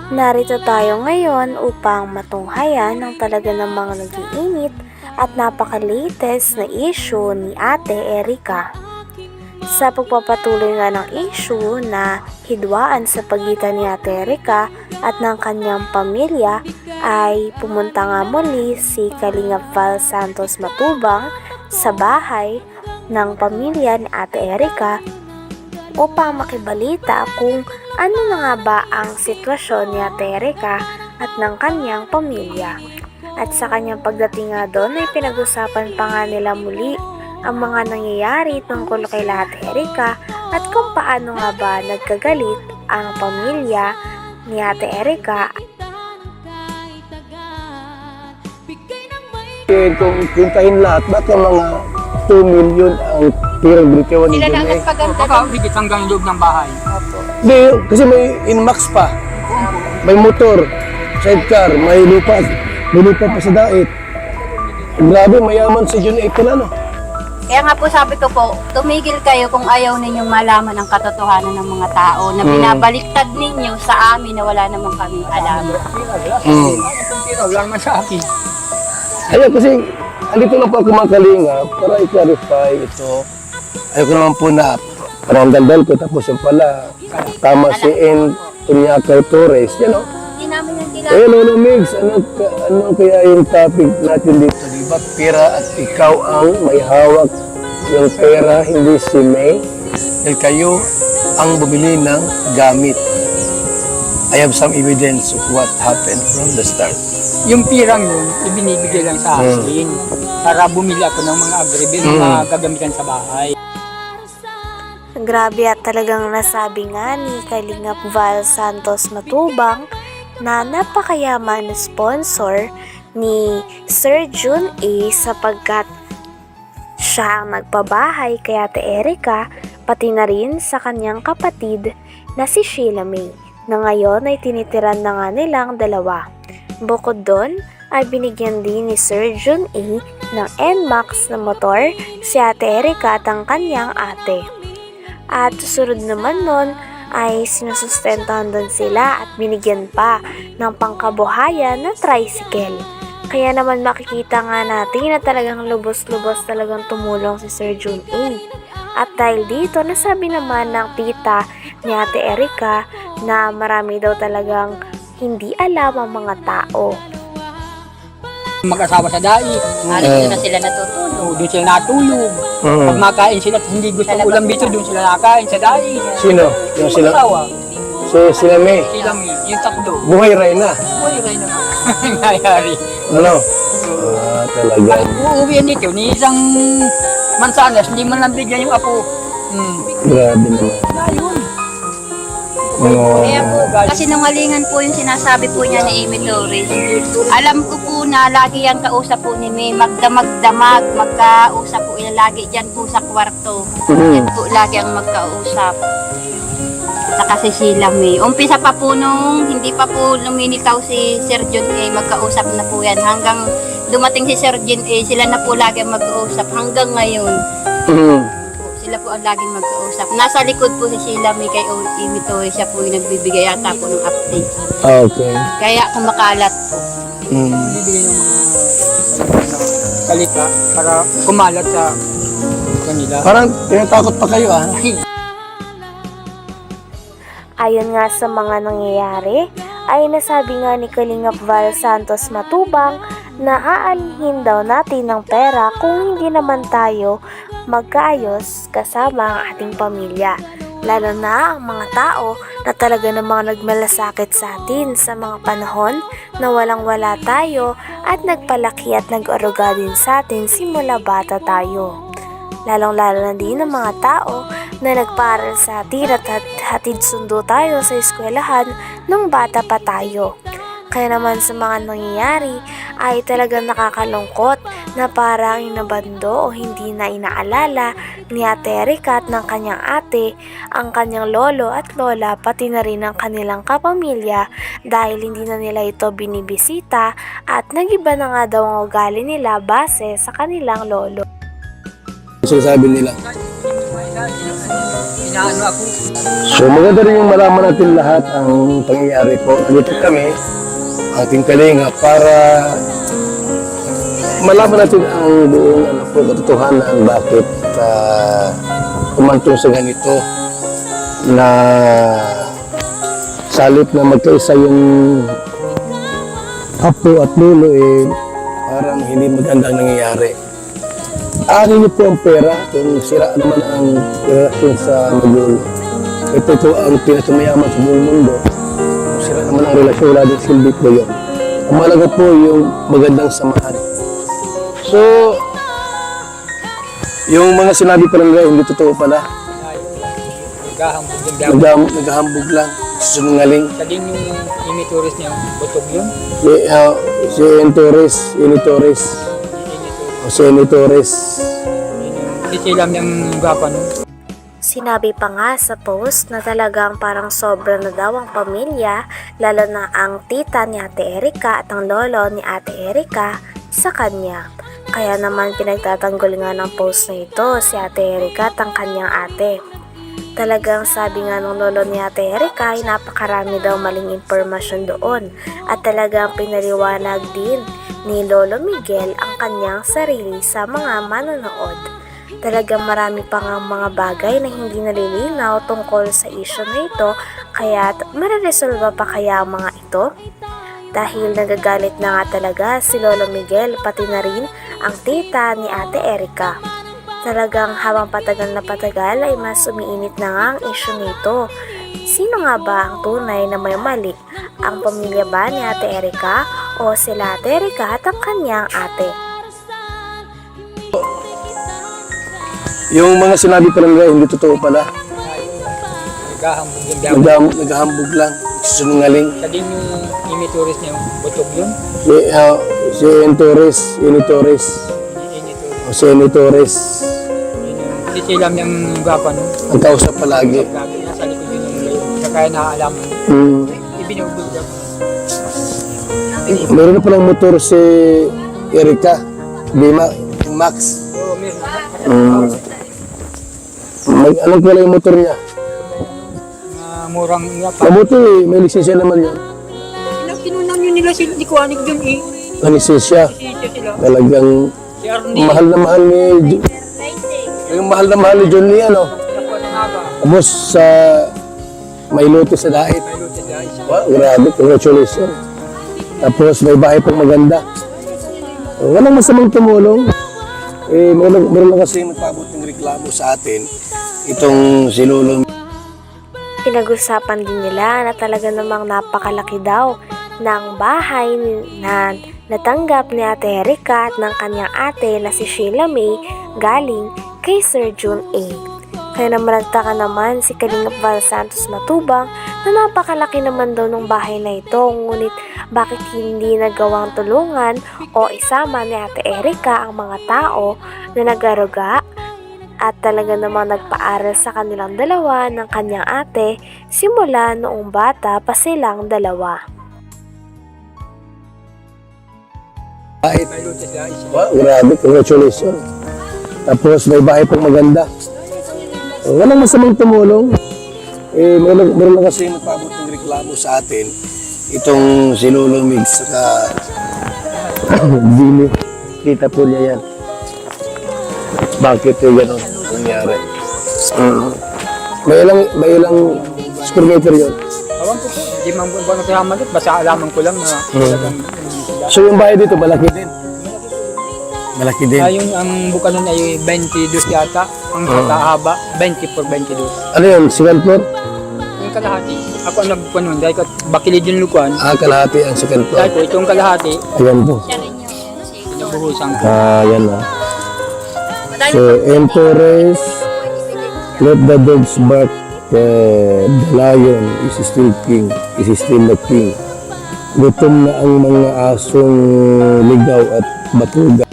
Narito tayo ngayon upang matunghayan ang talaga namang nag-iinit at napaka-latest na issue ni Ate Erica. Sa pagpapatuloy nga ng issue na hidwaan sa pagitan ni Ate Erica at ng kanyang pamilya ay pumunta nga muli si Kalingap Val Santos Matubang sa bahay ng pamilya ni Ate Erica upang makibalita kung ano na nga ba ang sitwasyon ni Ate Erica at ng kanyang pamilya. At sa kanyang pagdating nga doon ay pinag-usapan pa nga nila muli ang mga nangyayari tungkol kay Ate Erica at kung paano nga ba nagkagalit ang pamilya ni Ate Erica. Kung kintahin lahat, ba't yung mga 2 million ang tirang bitiwan ni Sila na Jun eh? nagpaganda. Baka higit hanggang loob ng bahay. Hindi, kasi may Inmax pa. May motor, sidecar, may lupa pa sa dait. Grabe, mayaman si Jun A pala, no? Kaya nga po sabi ko po, tumigil kayo kung ayaw ninyong malaman ang katotohanan ng mga tao na binabaliktad ninyo sa amin na wala naman kaming alam. Wala naman sa akin. Ayun, kasi andito lang po ako mga kalinga para i-clarify ito. Ayoko naman po na parang daldal ko tapos yung pala tama si N. Tunyakay Torres, you know? Hindi namin yung kilala. Eh, Lolo Migs, ano kaya yung topic natin dito? Diba, pera at ikaw ang may hawak yung pera, hindi si May. Dahil kayo ang bumili ng gamit. I have some evidence of what happened from the start. Yung pirang yun, ibinibigay lang sa akin para bumili ako ng mga agribil, mga gagamitan sa bahay. Grabe at talagang nasabi nga ni Kalingap Val Santos Matubang na napakayaman na sponsor ni Sir Jun A sapagkat siya ang nagpabahay kay Ate Erica pati na rin sa kanyang kapatid na si Sheila May na ngayon ay tinitiran na nga nilang dalawa. Bukod doon ay binigyan din ni Sir Jun A ng Nmax na motor si Ate Erica at ang kanyang ate. At susunod naman nun ay sinusustentahan doon sila at binigyan pa ng pangkabuhayan na tricycle. Kaya naman makikita nga natin na talagang lubos-lubos talagang tumulong si Sir Jun A. At dahil dito, nasabi naman ng tita ni Ate Erica na marami daw talagang hindi alam ang mga tao. Mag-asawa sa dait. Doon na sila natutulog. Doon sila natulog. Pag makain sila at hindi gusto ulam dito, doon sila nakain sa dait. Sino? Yung sila? Asawa. Sila May? Sila yung tatlo. Buhay rin na. Uy, rin naman. Nangyayari. Ano? Talaga. Uuwihan dito, ni isang mansanas, hindi man lang bigyan yung apo. Grabe naman. Ayun. Kaya po, kasi nangalingan po yung sinasabi po niya ni Amy Torres. Alam ko po na lagi yan kausap po ni May, magdamag-damag, magkausap po yan lagi dyan po sa kwarto. Yan po lagi ang magkausap. Saka si Sheila May. Umpisa pa po nung hindi pa po luminitaw si Sir John A, magkausap na po yan. Hanggang dumating si Sir John A, sila na po lagi ang mag-uusap hanggang ngayon. Sila po ang laging magkausap. Nasa likod po si Sheila May kay Amy Torres, siya po yung nagbibigay yata po ng update. Okay. Kaya kumakalat po. Bibigyan ng mga salita para kumalat sa kanila. Parang tinatakot pa kayo, ah. Ayon nga sa mga nangyayari, ay nasabi nga ni Kalingap Val Santos Matubang na aalihin daw natin ng pera kung hindi naman tayo magkaayos kasama ang ating pamilya. Lalo na ang mga tao na talaga namang nagmalasakit sa atin sa mga panahon na walang-wala tayo at nagpalaki at nag-aruga din sa atin simula bata tayo. Lalong-lalo na din ang mga tao na nagpaaral sa atin at hatid sundo tayo sa eskwelahan nung bata pa tayo. Kaya naman sa mga nangyayari ay talagang nakakalungkot na parang inabando o hindi na inaalala ni Ate Erica at ng kanyang ate ang kanyang lolo at lola pati na rin ang kanilang kapamilya dahil hindi na nila ito binibisita at nagiba na nga daw ang ugali nila base sa kanilang lolo. Sinasabi nila. inaano ako. So maganda rin yung malaman natin lahat ang pangyayari po. Nandito kami, ating kalinga, para malaman natin ang buong katotohanan bakit umantong sa ganito na salip na magkaisa yung apo at lolo parang hindi maganda ang nangyayari. Aanin niyo po ang pera kung sira naman ang relasyon sa magulo. Ito ang pinatumayaman sa buong mundo. Kung sira naman ang relasyon, wala din silbi po yun. Ang mahalaga po yung magandang samahan. So, yung mga sinabi pa lang nila, hindi totoo pala. Naghahambog lang. Sinungaling. Sa din yung imitoris niya, butog yun. Si Torres. Sisilam niyang gapa nun. Sinabi pa nga sa post na talagang parang sobra na daw ang pamilya, lalo na ang tita ni Ate Erika at ang lolo ni Ate Erika sa kanya. Kaya naman pinagtatanggol nga ng post na ito si Ate Erika at ang kanyang ate. Talagang sabi nga ng lolo ni Ate Erika ay napakarami daw maling impormasyon doon at talagang pinaliwanag din ni Lolo Miguel ang kanyang sarili sa mga manonood. Talagang marami pa nga mga bagay na hindi nalilinaw tungkol sa issue na ito, kaya mareresolba pa kaya ang mga ito? Dahil nagagalit na nga talaga si Lolo Miguel pati na rin ang tita ni Ate Erika. Talagang habang patagal na patagal ay mas umiinit na nga ang issue nito. Sino nga ba ang tunay na may mali? Ang pamilya ba ni Ate Erika o sila Ate Erika at ang kanyang ate? Yung mga sinabi pa lang nila, hindi totoo pala. Naghahambog lang. Sinungaling. Sa din yung imitoris niya, butog yun. Si Torres. Sisilam niyang gapa nun. Ang kausap palagi. Lagi nasa likod yun yung layo. Kaya naaalaman. Ibinubog ako. Meron na palang motor si Erika. Max. Oo, meron. Anong pala yung motor niya? Murang nga pa. Mabuti, may lisensya naman yun. Kinunang yun nila sila, di ko anig dun eh. Ang lisensya. Sisya sila. Talagang Si Arnie. mahal na mahal ni John Lee, ano? Nakuha na nga ba? Tapos sa may lote sa Dait. May lutis guys. Wow, grabe, congratulations. Tapos may bahay pang maganda. Walang masamang tumulong. Meron lang kasi magpabot ng reklamo sa atin. Itong si Lolo. Pinag-usapan din nila na talaga namang napakalaki daw ng bahay na natanggap ni Ate Erika at ng kanyang ate na si Sheila May galing kay Sir June A. Kaya naman nagtaka naman si Kalingap Val Santos Matubang na napakalaki naman daw ng bahay na ito, ngunit bakit hindi nagawang tulungan o isama ni Ate Erika ang mga tao na nag-aruga at talaga namang nagpaaral sa kanilang dalawa ng kanyang ate simula noong bata pa silang dalawa. Dait. May lutis guys. Wow, grabe, congratulations. Tapos may bahay pang maganda. Walang masamang tumulong. Meron lang kasi magpabot ng reklamo sa atin. Itong si Lolo Mig saka Dini. Kita po niya yan. Bakit yung gano'n nangyari? May ilang square meter yun. Awan ko po, hindi man po nagkamalit. Basta alaman ko lang na talagang So yung bahay dito, malaki din. Malaki din. yung ang buka nun ay 22 yata. Ang haba, 20 por 22. Ano yun? Second floor? Yung kalahati, ako ang nagpanon dahil bakilid yung lukuan. Kalahati ang second floor. Dahil po itong kalahati, Ayan po. nabuhusan ko. Yan na. So, Empress, let the dogs bark. The lion is still king. Is still the king. Gutom na ang mga asong ligaw at batuga.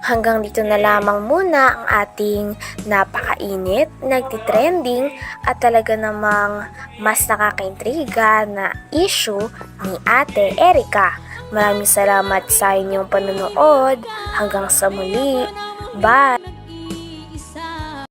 Hanggang dito na lamang muna ang ating napakainit, nagtitrending at talaga namang mas nakakaintriga na issue ni Ate Erika. Maraming salamat sa inyong panonood. Hanggang sa muli. Bye!